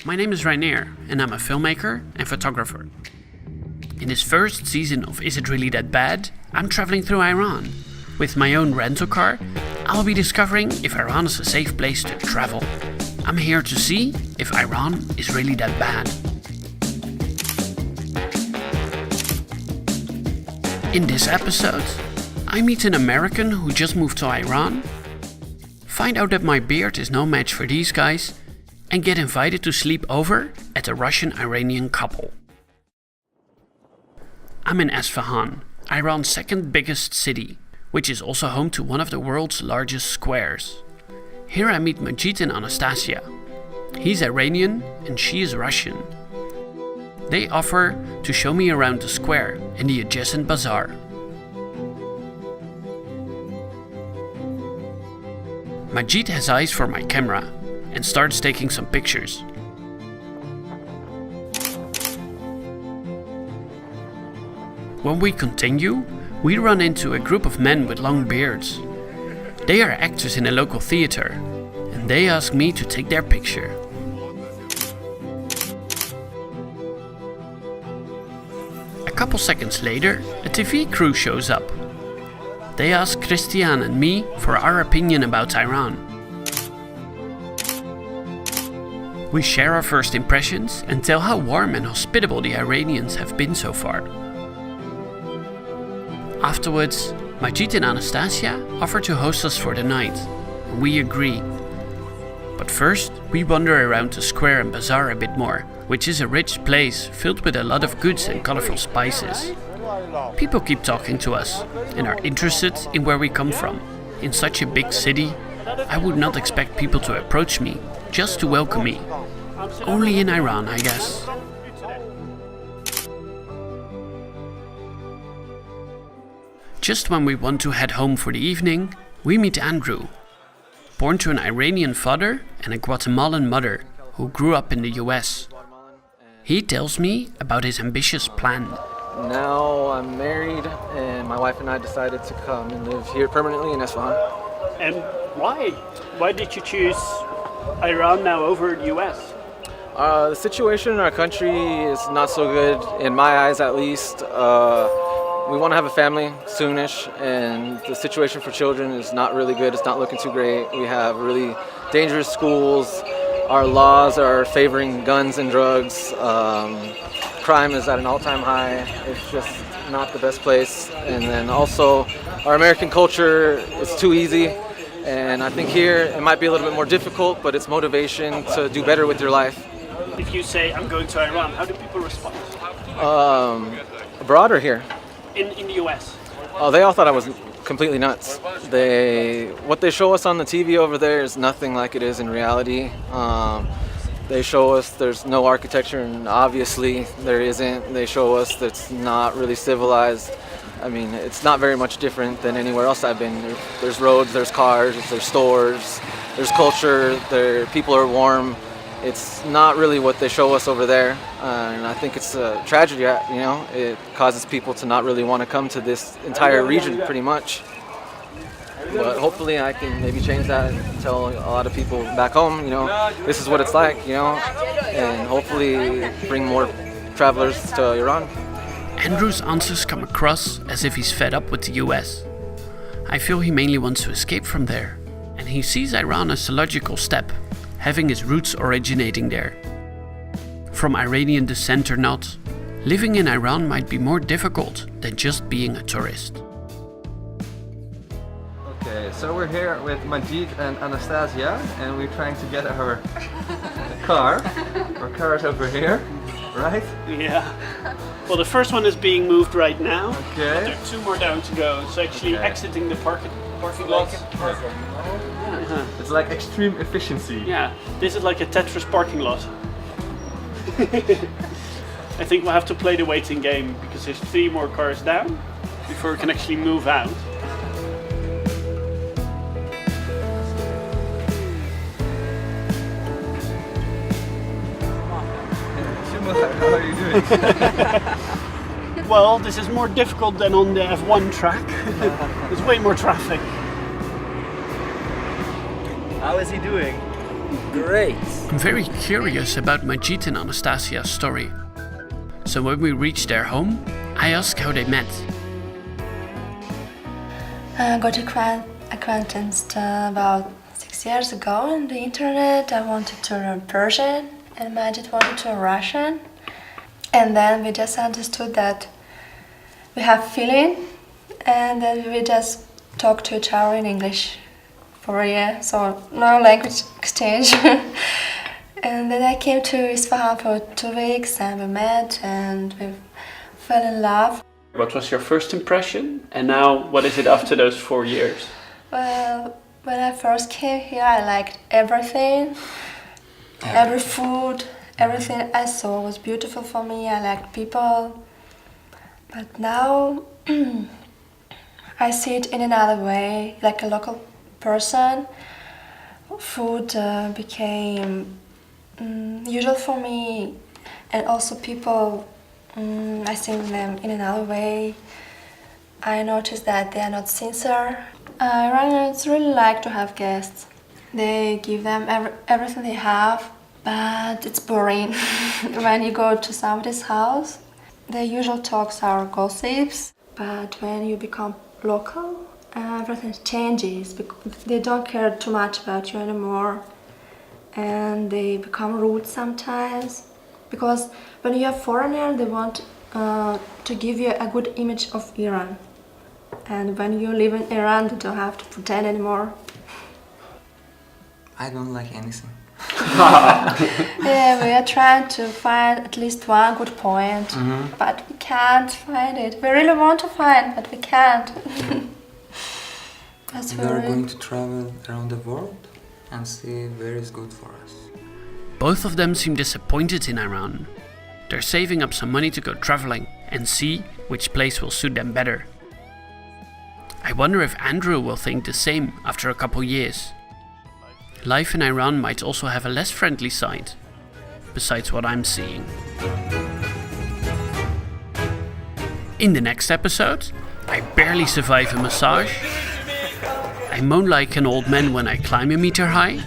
My name is Rainier, and I'm a filmmaker and photographer. In this first season of Is It Really That Bad? I'm traveling through Iran. With my own rental car, I'll be discovering if Iran is a safe place to travel. I'm here to see if Iran is really that bad. In this episode, I meet an American who just moved to Iran, find out that my beard is no match for these guys, and get invited to sleep over at a Russian-Iranian couple. I'm in Isfahan, Iran's second biggest city, which is also home to one of the world's largest squares. Here I meet Majid and Anastasia. He's Iranian and she is Russian. They offer to show me around the square and the adjacent bazaar. Majid has eyes for my camera and starts taking some pictures. When we continue, we run into a group of men with long beards. They are actors in a local theater, and they ask me to take their picture. A couple seconds later, a TV crew shows up. They ask Christian and me for our opinion about Iran. We share our first impressions and tell how warm and hospitable the Iranians have been so far. Afterwards, Majid and Anastasia offer to host us for the night, and we agree. But first, we wander around the square and bazaar a bit more, which is a rich place filled with a lot of goods and colorful spices. People keep talking to us and are interested in where we come from. In such a big city, I would not expect people to approach me just to welcome me. Only in Iran, I guess. Just when we want to head home for the evening, we meet Andrew. Born to an Iranian father and a Guatemalan mother who grew up in the US. He tells me about his ambitious plan. Now I'm married and my wife and I decided to come and live here permanently in Isfahan. And why? Why did you choose Iran now over the US? The situation in our country is not so good, in my eyes at least. We want to have a family soonish, and the situation for children is not really good. It's not looking too great. We have really dangerous schools. Our laws are favoring guns and drugs. Crime is at an all-time high. It's just not the best place. And then also, our American culture is too easy. And I think here it might be a little bit more difficult, but it's motivation to do better with your life. If you say, I'm going to Iran, how do people respond? Abroad or here? In the US? Oh, they all thought I was completely nuts. What they show us on the TV over there is nothing like it is in reality. They show us there's no architecture, and obviously there isn't. They show us that's not really civilized. I mean, it's not very much different than anywhere else I've been. There's roads, there's cars, there's stores, there's culture, people are warm. It's not really what they show us over there, and I think it's a tragedy, you know. It causes people to not really want to come to this entire region, pretty much. But hopefully I can maybe change that and tell a lot of people back home, you know, this is what it's like, you know, and hopefully bring more travelers to Iran. Andrew's answers come across as if he's fed up with the US. I feel he mainly wants to escape from there, and he sees Iran as the logical step, having his roots originating there. From Iranian descent or not, living in Iran might be more difficult than just being a tourist. Okay, so we're here with Majid and Anastasia, and we're trying to get our car. Our car is over here, right? Yeah. Well, the first one is being moved right now. Okay. But there are two more down to go. It's actually exiting the parking lot. It's like extreme efficiency. Yeah, this is like a Tetris parking lot. I think we'll have to play the waiting game because there's 3 more cars down before we can actually move out. How are you doing? Well, this is more difficult than on the F1 track. There's way more traffic. How is he doing? Great. I'm very curious about Majid and Anastasia's story. So when we reached their home, I asked how they met. I got acquainted about 6 years ago on the internet. I wanted to learn Persian and Majid wanted to learn Russian. And then we just understood that we have feeling and then we just talk to each other in English for a year, so no language exchange. And then I came to Isfahan for 2 weeks and we met and we fell in love. What was your first impression? And now, what is it after those 4 years? Well, when I first came here, I liked everything, every food, everything I saw was beautiful for me. I liked people. But now I see it in another way, like a local person. Food became usual for me, and also people, I see them in another way. I noticed that they are not sincere. Iranians really like to have guests. They give them everything they have, but it's boring. When you go to somebody's house, the usual talks are gossips, but when you become local, everything changes. They don't care too much about you anymore, and they become rude sometimes. Because when you're a foreigner, they want to give you a good image of Iran. And when you live in Iran, you don't have to pretend anymore. I don't like anything. Yeah, we are trying to find at least one good point, but we can't find it. We really want to find, but we can't. That's We are going to travel around the world and see where is good for us. Both of them seem disappointed in Iran. They're saving up some money to go traveling and see which place will suit them better. I wonder if Andrew will think the same after a couple years. Life in Iran might also have a less friendly side, besides what I'm seeing. In the next episode, I barely survive a massage, I moan like an old man when I climb a meter high,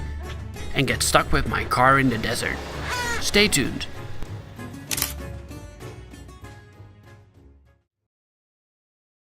and get stuck with my car in the desert. Stay tuned.